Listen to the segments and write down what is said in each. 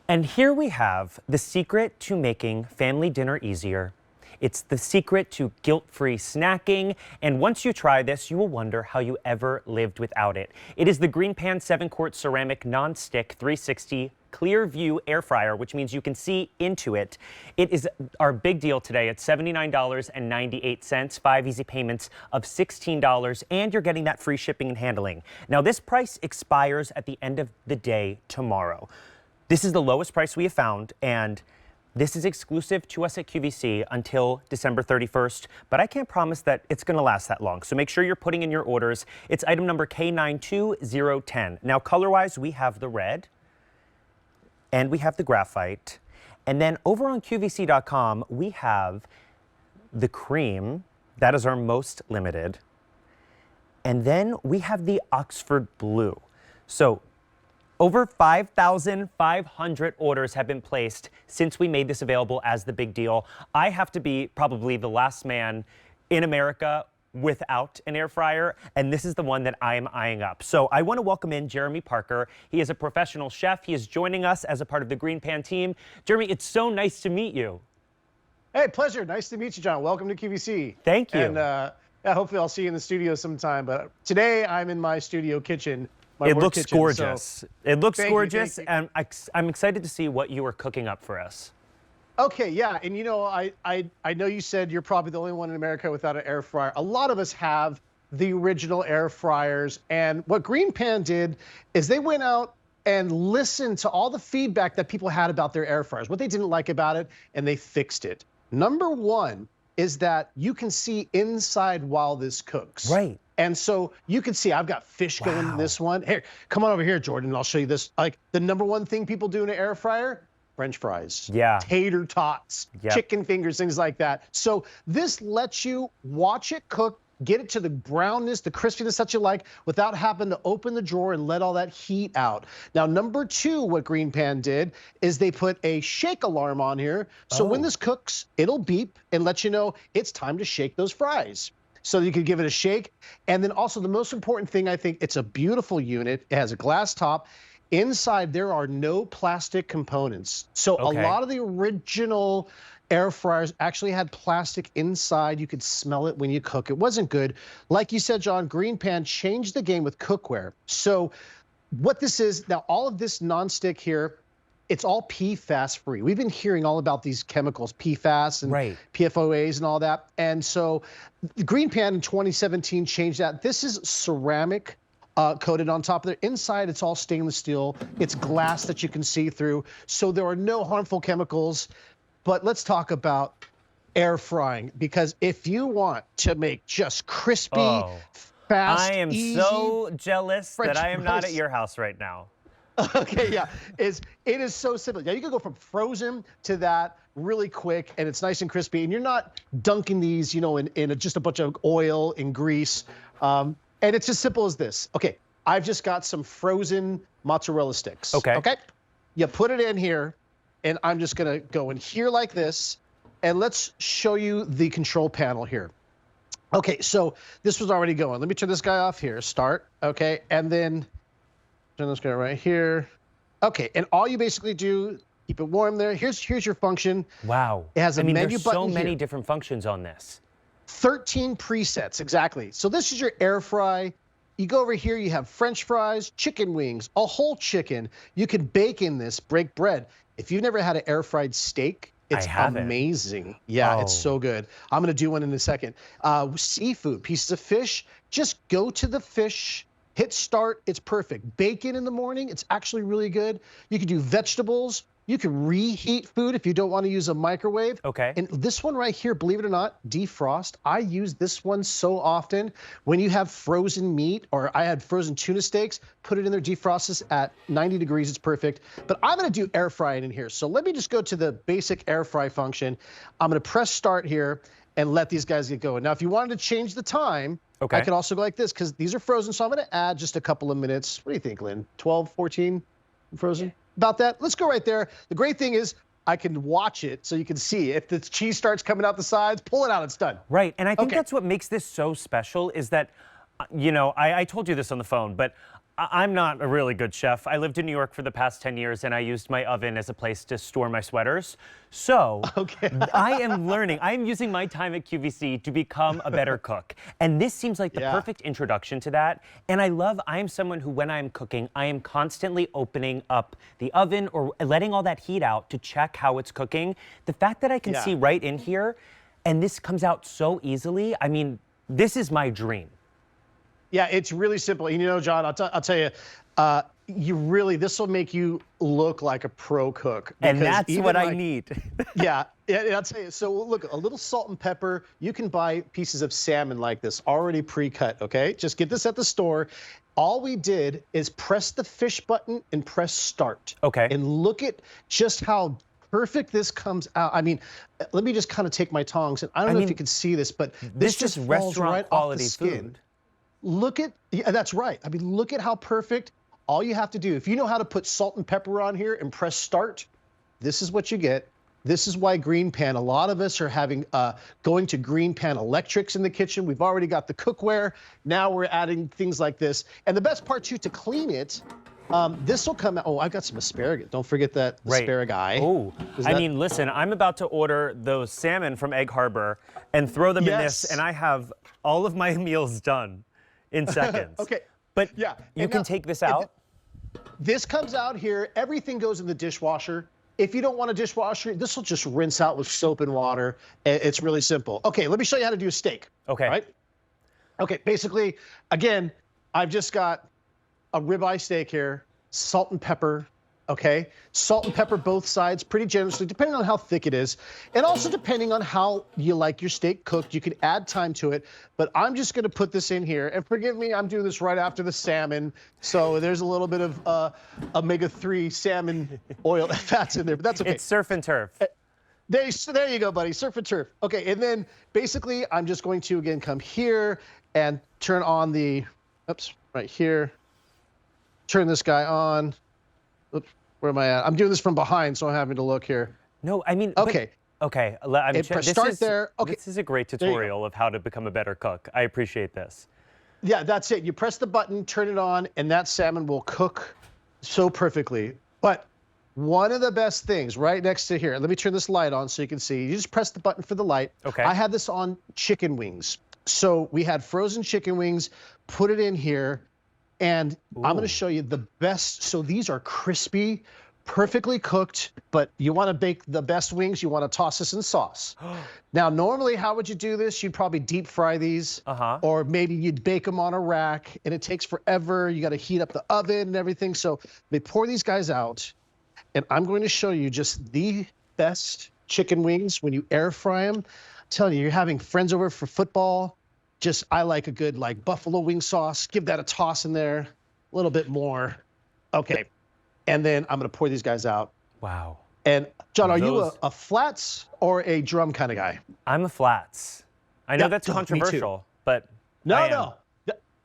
And here we have the secret to making family dinner easier. It's the secret to guilt-free snacking, and once you try this, you will wonder how you ever lived without it. It is the GreenPan 7Quart ceramic non-stick 360 Clear View air fryer, which means you can see into it. It is our big deal today. It's $79.98, 5 easy payments of $16, and you're getting that free shipping and handling. Now, this price expires at the end of the day tomorrow. This is the lowest price we have found, and this is exclusive to us at QVC until December 31st, but I can't promise that it's going to last that long. So make sure you're putting in your orders. It's item number K92010. Now, color-wise, we have the red and we have the graphite. And then over on QVC.com, we have the cream. That is our most limited. And then we have the Oxford blue. So over 5,500 orders have been placed since we made this available as the big deal. I have to be probably the last man in America without an air fryer, and this is the one that I am eyeing up. So I want to welcome in Jeremy Parker. He is a professional chef. He is joining us as a part of the GreenPan team. Jeremy, it's so nice to meet you. Hey, pleasure. Nice to meet you, John. Welcome to QVC. Thank you. And yeah, hopefully I'll see you in the studio sometime. But today I'm in my studio kitchen. It looks kitchen, gorgeous. So it looks thank gorgeous, you. and I'm excited to see what you are cooking up for us. Okay, yeah, and you know, I know you said you're probably the only one in America without an air fryer. A lot of us have the original air fryers, and what GreenPan did is they went out and listened to all the feedback that people had about their air fryers, what they didn't like about it, and they fixed it. Number one is that you can see inside while this cooks. Right. And so you can see I've got fish going in this one. Here, come on over here, Jordan, and I'll show you this. Like the number one thing people do in an air fryer, French fries, tater tots, chicken fingers, things like that. So this lets you watch it cook, get it to the brownness, the crispiness that you like without having to open the drawer and let all that heat out. Now, number two, what GreenPan did is they put a shake alarm on here. So when this cooks, it'll beep and let you know it's time to shake those fries. So you can give it a shake. And then also the most important thing, I think, it's a beautiful unit. It has a glass top. Inside, there are no plastic components. So a lot of the original air fryers actually had plastic inside. You could smell it when you cook. It wasn't good. Like you said, John, GreenPan changed the game with cookware. So what this is, now all of this nonstick here, it's all PFAS free. We've been hearing all about these chemicals, PFAS and PFOAs and all that. And so GreenPan in 2017 changed that. This is ceramic coated on top of it. Inside, it's all stainless steel. It's glass that you can see through. So there are no harmful chemicals. But let's talk about air frying, because if you want to make just crispy, fast, I am easy, so jealous French that I am not fries. at your house right now. Okay, yeah, it is so simple. Yeah, you can go from frozen to that really quick, and it's nice and crispy, and you're not dunking these, you know, in just a bunch of oil and grease. And it's as simple as this. Okay, I've just got some frozen mozzarella sticks. Okay. You put it in here, and I'm just gonna go in here like this, and let's show you the control panel here. Okay, so this was already going. Let me turn this guy off here. Start. Okay, and then turn this guy right here. Okay, and all you basically do, keep it warm there. Here's your function. Wow. It has a menu there's button so many here. different functions on this. 13 presets, exactly. So this is your air fry. You go over here, you have French fries, chicken wings, a whole chicken. You can bake in this, break bread. If you've never had an air fried steak, it's amazing. Yeah, it's so good. I'm gonna do one in a second. Seafood, pieces of fish, just go to the fish, hit start, it's perfect. Bacon in the morning, it's actually really good. You can do vegetables. You can reheat food if you don't want to use a microwave. Okay. And this one right here, believe it or not, defrost. I use this one so often. When you have frozen meat, or I had frozen tuna steaks, put it in there, defrost this at 90 degrees, it's perfect. But I'm gonna do air frying in here. So let me just go to the basic air fry function. I'm gonna press start here and let these guys get going. Now, if you wanted to change the time, I could also go like this, because these are frozen, so I'm gonna add just a couple of minutes. What do you think, Lynn? 12, 14 frozen? About that. Let's go right there. The great thing is I can watch it so you can see. If the cheese starts coming out the sides, pull it out, it's done. Right, and I think that's what makes this so special is that, you know, I told you this on the phone, but I'm not a really good chef. I lived in New York for the past 10 years and I used my oven as a place to store my sweaters. So okay. I am learning. I am using my time at QVC to become a better cook. And this seems like the perfect introduction to that. And I am someone who, when I'm cooking, I am constantly opening up the oven or letting all that heat out to check how it's cooking. The fact that I can see right in here and this comes out so easily, I mean, this is my dream. Yeah, it's really simple. And you know, John, I'll tell you, this will make you look like a pro cook. And that's what I need. yeah, I'll tell you. So look, a little salt and pepper. You can buy pieces of salmon like this already pre-cut, okay? Just get this at the store. All we did is press the fish button and press start. Okay. And look at just how perfect this comes out. I mean, let me just kind of take my tongs, and I don't know if you can see this, but this just falls restaurant right quality off the skin. Food. Look at, that's right. I mean, look at how perfect. All you have to do, if you know how to put salt and pepper on here and press start, this is what you get. This is why GreenPan, a lot of us are going to GreenPan electrics in the kitchen. We've already got the cookware. Now we're adding things like this. And the best part too, to clean it, this will come out. Oh, I've got some asparagus. Don't forget that asparagus. Oh, I mean, listen, I'm about to order those salmon from Egg Harbor and throw them in this, and I have all of my meals done in seconds. Okay. But you can take this out? This comes out here. Everything goes in the dishwasher. If you don't want a dishwasher, this will just rinse out with soap and water. It's really simple. Okay, let me show you how to do a steak. Okay. Right? Okay, basically, again, I've just got a ribeye steak here, salt and pepper, okay? Salt and pepper both sides pretty generously, depending on how thick it is. And also depending on how you like your steak cooked, you can add time to it. But I'm just gonna put this in here. And forgive me, I'm doing this right after the salmon. So there's a little bit of omega-3 salmon oil fats in there, but that's okay. It's surf and turf. There you go, buddy, surf and turf. Okay, and then basically I'm just going to, again, come here and turn on the, right here. Turn this guy on. Oops, where am I at? I'm doing this from behind, so I'm having to look here. No, I mean, okay. Okay, Start there. Okay. This is a great tutorial of how to become a better cook. I appreciate this. Yeah, that's it. You press the button, turn it on, and that salmon will cook so perfectly. But one of the best things right next to here, let me turn this light on so you can see. You just press the button for the light. Okay. I had this on chicken wings. So we had frozen chicken wings, put it in here, and I'm going to show you the best. So these are crispy, perfectly cooked, but you want to bake the best wings, you want to toss this in sauce. Now, normally, how would you do this? You'd probably deep fry these, or maybe you'd bake them on a rack, and it takes forever. You got to heat up the oven and everything. So they pour these guys out, and I'm going to show you just the best chicken wings when you air fry them. I'm telling you, you're having friends over for football. I like a good buffalo wing sauce. Give that a toss in there, a little bit more. Okay, and then I'm gonna pour these guys out. Wow. And John, are you a flats or a drum kind of guy? I'm a flats. I know that's controversial, but no.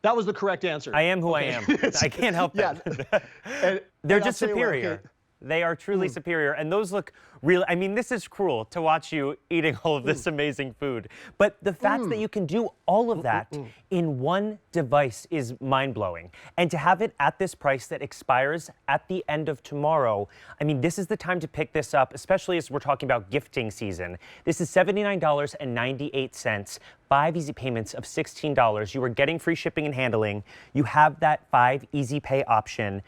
That was the correct answer. I am who I am. I can't help it. They're just superior. They are truly superior, and those look real. I mean, this is cruel to watch you eating all of this amazing food. But the fact that you can do all of that in one device is mind-blowing. And to have it at this price that expires at the end of tomorrow, I mean, this is the time to pick this up, especially as we're talking about gifting season. This is $79.98, 5 easy payments of $16. You are getting free shipping and handling. You have that 5 easy pay option.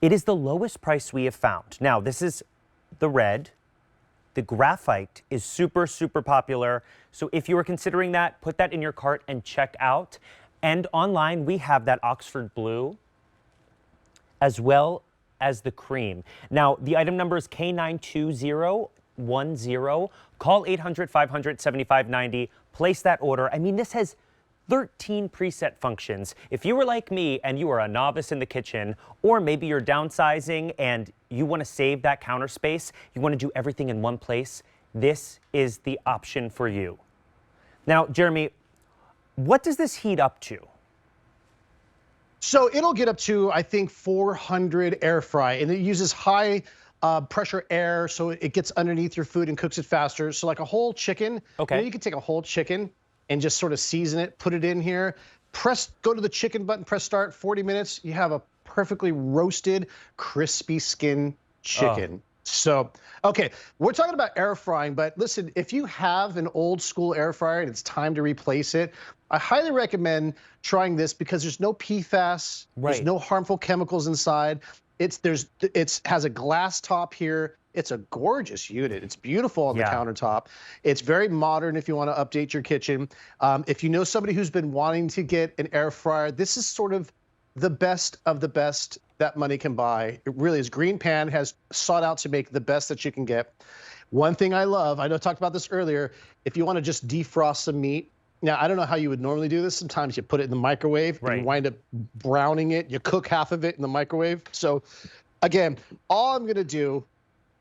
It is the lowest price we have found. Now, this is the red. The graphite is super, super popular. So if you are considering that, put that in your cart and check out. And online, we have that Oxford blue as well as the cream. Now, the item number is K92010. Call 800-500-7590. Place that order. I mean, this has 13 preset functions. If you were like me and you are a novice in the kitchen, or maybe you're downsizing and you want to save that counter space, you want to do everything in one place, this is the option for you. Now, Jeremy, what does this heat up to? So it'll get up to, I think, 400 air fry, and it uses high pressure air, so it gets underneath your food and cooks it faster. So like a whole chicken, you can take a whole chicken and just sort of season it, put it in here, go to the chicken button, press start, 40 minutes, you have a perfectly roasted, crispy skin chicken. So, okay, we're talking about air frying, but listen, if you have an old school air fryer and it's time to replace it, I highly recommend trying this because there's no PFAS, there's no harmful chemicals inside. It has a glass top here. It's a gorgeous unit. It's beautiful on the countertop. It's very modern if you want to update your kitchen. If you know somebody who's been wanting to get an air fryer, this is sort of the best of the best that money can buy. It really is. GreenPan has sought out to make the best that you can get. One thing I love, I know I talked about this earlier, if you want to just defrost some meat. Now, I don't know how you would normally do this. Sometimes you put it in the microwave and you wind up browning it. You cook half of it in the microwave. So again, all I'm going to do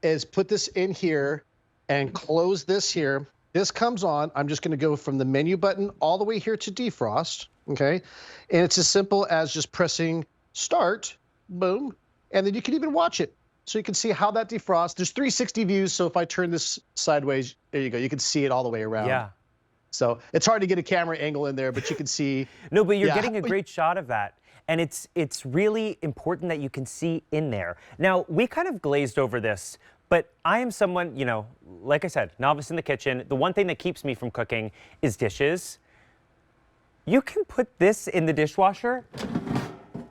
is put this in here and close this here. This comes on. I'm just going to go from the menu button all the way here to defrost. Okay. And it's as simple as just pressing start, boom. And then you can even watch it. So you can see how that defrosts. There's 360 views. So if I turn this sideways, there you go. You can see it all the way around. Yeah. So it's hard to get a camera angle in there, but you can see. No, but you're getting a great shot of that. And it's really important that you can see in there. Now, we kind of glazed over this, but I am someone, you know, like I said, novice in the kitchen. The one thing that keeps me from cooking is dishes. You can put this in the dishwasher.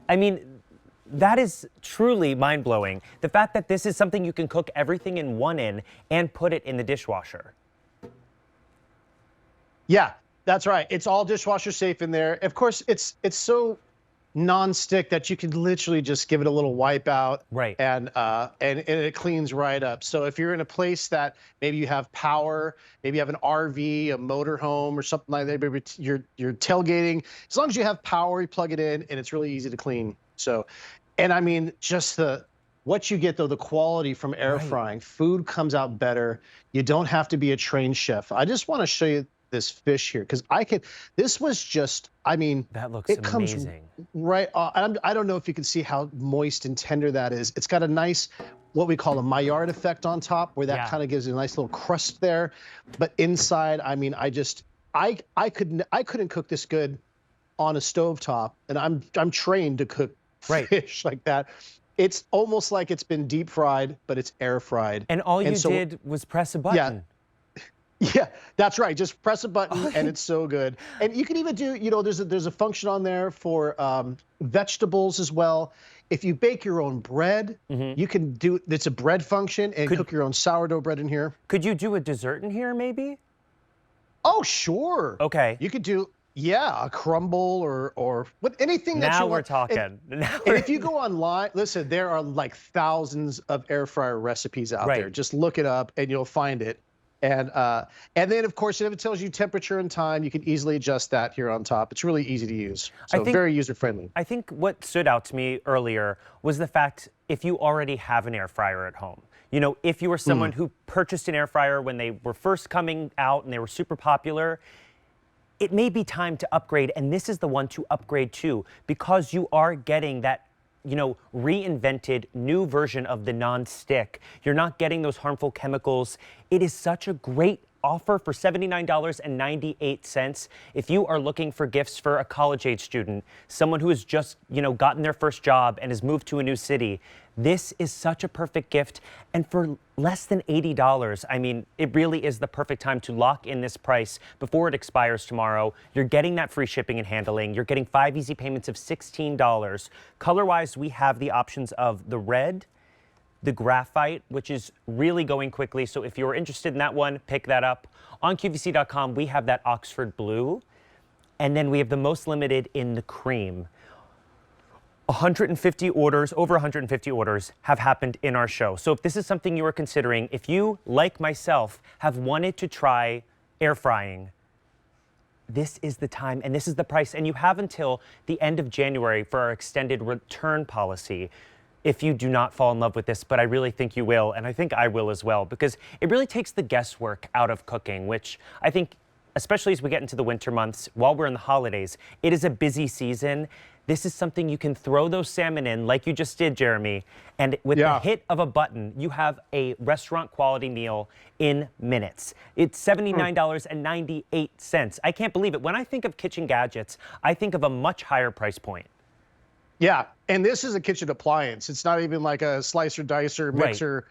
I mean, that is truly mind-blowing. The fact that this is something you can cook everything in one in and put it in the dishwasher. Yeah, that's right. It's all dishwasher safe in there. Of course, it's so non-stick that you can literally just give it a little wipe out, and it cleans right up. So if you're in a place that maybe you have power, maybe you have an RV, a motor home, or something like that, maybe you're tailgating, as long as you have power, you plug it in, and it's really easy to clean. So, and I mean, just what you get though, the quality from air frying, food comes out better. You don't have to be a trained chef. I just want to show you this fish here because this was just, I mean, that looks comes amazing. Right. I don't know if you can see how moist and tender that is. It's got a nice, what we call a Maillard effect on top, where that kind of gives it a nice little crust there. But inside, I mean, I couldn't cook this good on a stovetop, and I'm trained to cook fish like that. It's almost like it's been deep fried, but it's air fried. And all you did was press a button. Yeah, that's right. Just press a button and it's so good. And you can even do, you know, there's a function on there for vegetables as well. If you bake your own bread, you can do, it's a bread function and cook your own sourdough bread in here. Could you do a dessert in here maybe? Oh, sure. Okay. You could do, a crumble or anything that you want. Now we're talking. And if you go online, listen, there are like thousands of air fryer recipes out there. Just look it up and you'll find it. And then, of course, if it tells you temperature and time, you can easily adjust that here on top. It's really easy to use. So very user-friendly. I think what stood out to me earlier was the fact if you already have an air fryer at home. You know, if you were someone who purchased an air fryer when they were first coming out and they were super popular, it may be time to upgrade. And this is the one to upgrade to because you are getting that, you know, reinvented new version of the non-stick. You're not getting those harmful chemicals. It is such a great offer for $79.98. If you are looking for gifts for a college-age student, someone who has just, you know, gotten their first job and has moved to a new city, this is such a perfect gift. And for less than $80, I mean, it really is the perfect time to lock in this price before it expires tomorrow. You're getting that free shipping and handling. You're getting 5 easy payments of $16. Color-wise, we have the options of the red, the graphite, which is really going quickly. So if you're interested in that one, pick that up. On QVC.com, we have that Oxford blue. And then we have the most limited in the cream. 150 orders, over 150 orders have happened in our show. So if this is something you are considering, if you, like myself, have wanted to try air frying, this is the time and this is the price. And you have until the end of January for our extended return policy if you do not fall in love with this, but I really think you will, and I think I will as well, because it really takes the guesswork out of cooking, which I think, especially as we get into the winter months, while we're in the holidays, it is a busy season. This is something you can throw those salmon in like you just did, Jeremy, and with the hit of a button, you have a restaurant quality meal in minutes. It's $79.98. I can't believe it. When I think of kitchen gadgets, I think of a much higher price point. Yeah, and this is a kitchen appliance. It's not even like a slicer, dicer, mixer.